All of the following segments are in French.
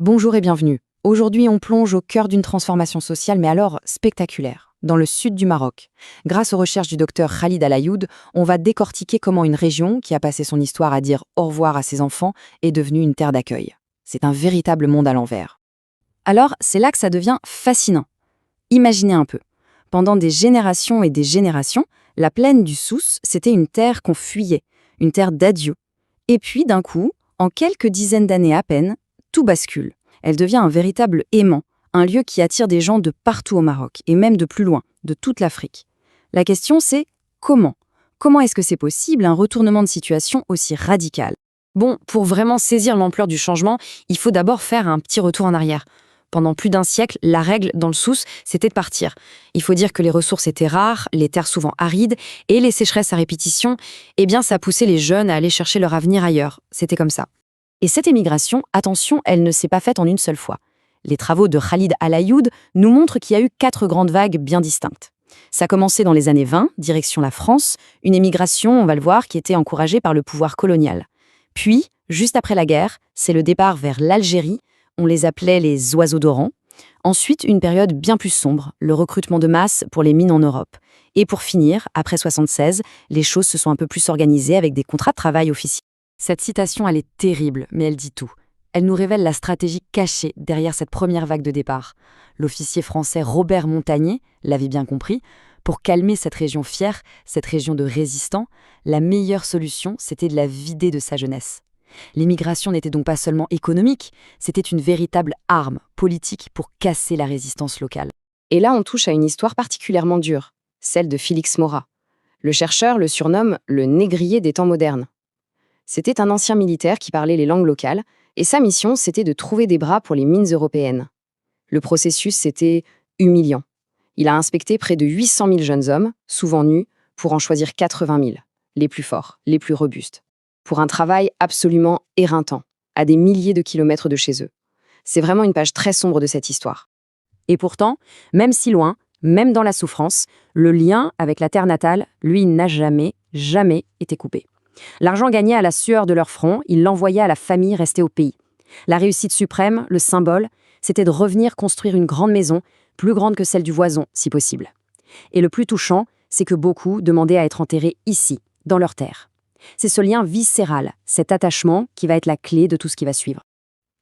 Bonjour et bienvenue. Aujourd'hui, on plonge au cœur d'une transformation sociale, mais alors spectaculaire, dans le sud du Maroc. Grâce aux recherches du docteur Khalid Al-Ayoud, on va décortiquer comment une région, qui a passé son histoire à dire au revoir à ses enfants, est devenue une terre d'accueil. C'est un véritable monde à l'envers. Alors, c'est là que ça devient fascinant. Imaginez un peu. Pendant des générations et des générations, la plaine du Souss, c'était une terre qu'on fuyait, une terre d'adieu. Et puis, d'un coup, en quelques dizaines d'années à peine, tout bascule. Elle devient un véritable aimant, un lieu qui attire des gens de partout au Maroc, et même de plus loin, de toute l'Afrique. La question c'est comment ? Comment est-ce que c'est possible un retournement de situation aussi radical ? Bon, pour vraiment saisir l'ampleur du changement, il faut d'abord faire un petit retour en arrière. Pendant plus d'un siècle, la règle dans le Souss, c'était de partir. Il faut dire que les ressources étaient rares, les terres souvent arides, et les sécheresses à répétition, ça poussait les jeunes à aller chercher leur avenir ailleurs. C'était comme ça. Et cette émigration, attention, elle ne s'est pas faite en une seule fois. Les travaux de Khalid Al-Ayoud nous montrent qu'il y a eu 4 grandes vagues bien distinctes. Ça a commencé dans les années 20, direction la France, une émigration, on va le voir, qui était encouragée par le pouvoir colonial. Puis, juste après la guerre, c'est le départ vers l'Algérie, on les appelait les oiseaux d'Oran. Ensuite, une période bien plus sombre, le recrutement de masse pour les mines en Europe. Et pour finir, après 76, les choses se sont un peu plus organisées avec des contrats de travail officiels. Cette citation, elle est terrible, mais elle dit tout. Elle nous révèle la stratégie cachée derrière cette première vague de départ. L'officier français Robert Montagnier l'avait bien compris. Pour calmer cette région fière, cette région de résistants, la meilleure solution, c'était de la vider de sa jeunesse. L'immigration n'était donc pas seulement économique, c'était une véritable arme politique pour casser la résistance locale. Et là, on touche à une histoire particulièrement dure, celle de Félix Maura. Le chercheur le surnomme le négrier des temps modernes. C'était un ancien militaire qui parlait les langues locales, et sa mission, c'était de trouver des bras pour les mines européennes. Le processus, c'était humiliant. Il a inspecté près de 800 000 jeunes hommes, souvent nus, pour en choisir 80 000, les plus forts, les plus robustes, pour un travail absolument éreintant, à des milliers de kilomètres de chez eux. C'est vraiment une page très sombre de cette histoire. Et pourtant, même si loin, même dans la souffrance, le lien avec la terre natale, lui, n'a jamais été coupé. L'argent gagné à la sueur de leur front, ils l'envoyaient à la famille restée au pays. La réussite suprême, le symbole, c'était de revenir construire une grande maison, plus grande que celle du voisin, si possible. Et le plus touchant, c'est que beaucoup demandaient à être enterrés ici, dans leur terre. C'est ce lien viscéral, cet attachement, qui va être la clé de tout ce qui va suivre.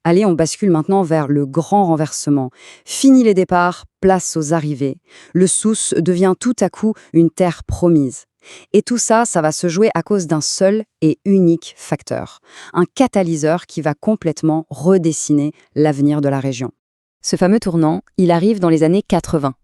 Allez, on bascule maintenant vers le grand renversement. Fini les départs, place aux arrivées. Le Souss devient tout à coup une terre promise. Et tout ça, ça va se jouer à cause d'un seul et unique facteur. Un catalyseur qui va complètement redessiner l'avenir de la région. Ce fameux tournant, il arrive dans les années 80.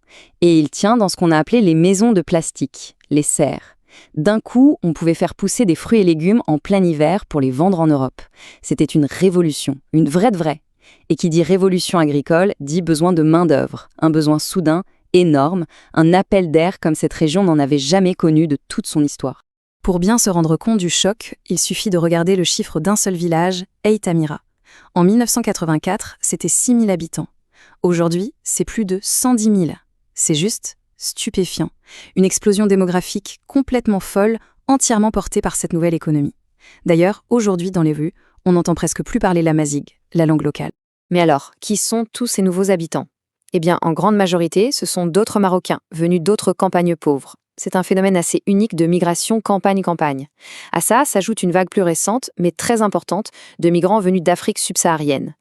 Et il tient dans ce qu'on a appelé les maisons de plastique, les serres. D'un coup, on pouvait faire pousser des fruits et légumes en plein hiver pour les vendre en Europe. C'était une révolution, une vraie de vraie. Et qui dit révolution agricole, dit besoin de main-d'œuvre, un besoin soudain, énorme, un appel d'air comme cette région n'en avait jamais connu de toute son histoire. Pour bien se rendre compte du choc, il suffit de regarder le chiffre d'un seul village, Eit Amira. En 1984, c'était 6 000 habitants. Aujourd'hui, c'est plus de 110 000. C'est juste stupéfiant. Une explosion démographique complètement folle, entièrement portée par cette nouvelle économie. D'ailleurs, aujourd'hui, dans les rues, on n'entend presque plus parler l'amazigh, la langue locale. Mais alors, qui sont tous ces nouveaux habitants ? Eh bien, en grande majorité, ce sont d'autres Marocains, venus d'autres campagnes pauvres. C'est un phénomène assez unique de migration campagne-campagne. À ça s'ajoute une vague plus récente, mais très importante, de migrants venus d'Afrique subsaharienne.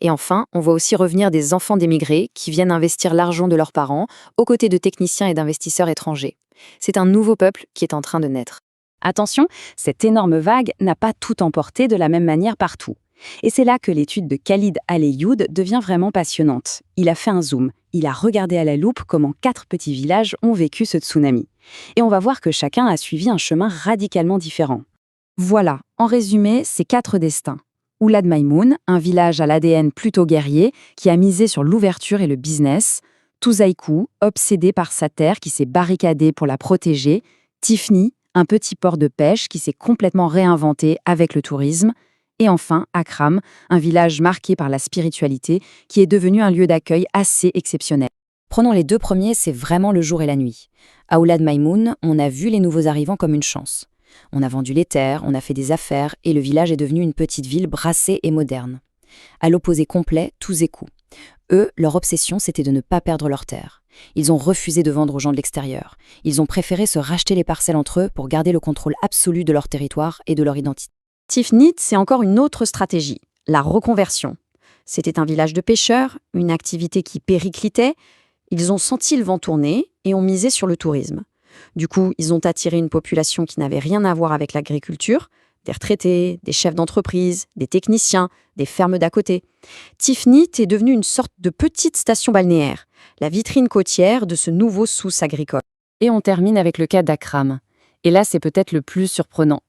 Et enfin, on voit aussi revenir des enfants d'émigrés qui viennent investir l'argent de leurs parents, aux côtés de techniciens et d'investisseurs étrangers. C'est un nouveau peuple qui est en train de naître. Attention, cette énorme vague n'a pas tout emporté de la même manière partout. Et c'est là que l'étude de Khalid Al-Ayoud devient vraiment passionnante. Il a fait un zoom, il a regardé à la loupe comment 4 petits villages ont vécu ce tsunami. Et on va voir que chacun a suivi un chemin radicalement différent. Voilà, en résumé, ces 4 destins. Oulad Maïmoun, un village à l'ADN plutôt guerrier, qui a misé sur l'ouverture et le business. Touzaïkou, obsédé par sa terre, qui s'est barricadé pour la protéger. Tifni, un petit port de pêche qui s'est complètement réinventé avec le tourisme. Et enfin, Akram, un village marqué par la spiritualité, qui est devenu un lieu d'accueil assez exceptionnel. Prenons les 2 premiers, c'est vraiment le jour et la nuit. À Oulad Maïmoun, on a vu les nouveaux arrivants comme une chance. On a vendu les terres, on a fait des affaires, et le village est devenu une petite ville brassée et moderne. À l'opposé complet, tous et coups. Eux, leur obsession, c'était de ne pas perdre leurs terres. Ils ont refusé de vendre aux gens de l'extérieur. Ils ont préféré se racheter les parcelles entre eux pour garder le contrôle absolu de leur territoire et de leur identité. Tifnit, c'est encore une autre stratégie, la reconversion. C'était un village de pêcheurs, une activité qui périclitait. Ils ont senti le vent tourner et ont misé sur le tourisme. Du coup, ils ont attiré une population qui n'avait rien à voir avec l'agriculture, des retraités, des chefs d'entreprise, des techniciens, des fermes d'à côté. Tifnit est devenue une sorte de petite station balnéaire, la vitrine côtière de ce nouveau Souss agricole. Et on termine avec le cas d'Akram. Et là, c'est peut-être le plus surprenant.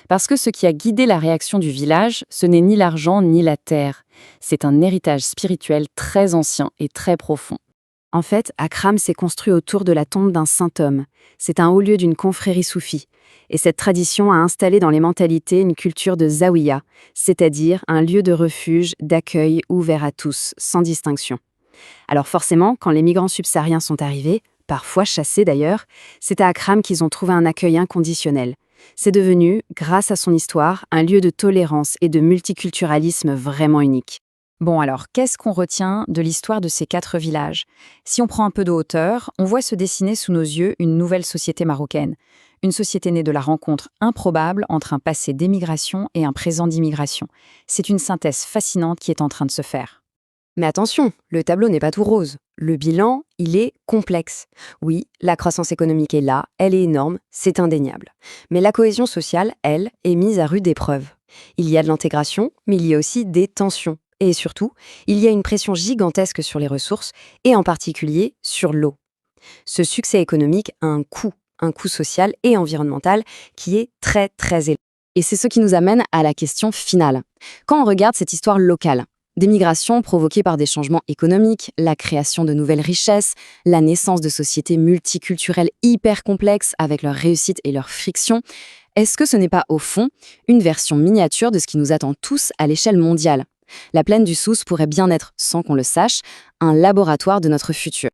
Parce que ce qui a guidé la réaction du village, ce n'est ni l'argent ni la terre. C'est un héritage spirituel très ancien et très profond. En fait, Akram s'est construit autour de la tombe d'un saint homme. C'est un haut lieu d'une confrérie soufie. Et cette tradition a installé dans les mentalités une culture de zawiya, c'est-à-dire un lieu de refuge, d'accueil ouvert à tous, sans distinction. Alors forcément, quand les migrants subsahariens sont arrivés, parfois chassés d'ailleurs, c'est à Akram qu'ils ont trouvé un accueil inconditionnel. C'est devenu, grâce à son histoire, un lieu de tolérance et de multiculturalisme vraiment unique. Bon alors, qu'est-ce qu'on retient de l'histoire de ces 4 villages? Si on prend un peu de hauteur, on voit se dessiner sous nos yeux une nouvelle société marocaine. Une société née de la rencontre improbable entre un passé d'émigration et un présent d'immigration. C'est une synthèse fascinante qui est en train de se faire. Mais attention, le tableau n'est pas tout rose. Le bilan, il est complexe. Oui, la croissance économique est là, elle est énorme, c'est indéniable. Mais la cohésion sociale, elle, est mise à rude épreuve. Il y a de l'intégration, mais il y a aussi des tensions. Et surtout, il y a une pression gigantesque sur les ressources, et en particulier sur l'eau. Ce succès économique a un coût social et environnemental qui est très très élevé. Et c'est ce qui nous amène à la question finale. Quand on regarde cette histoire locale, des migrations provoquées par des changements économiques, la création de nouvelles richesses, la naissance de sociétés multiculturelles hyper complexes avec leurs réussites et leurs frictions, est-ce que ce n'est pas au fond une version miniature de ce qui nous attend tous à l'échelle mondiale ? La plaine du Souss pourrait bien être, sans qu'on le sache, un laboratoire de notre futur.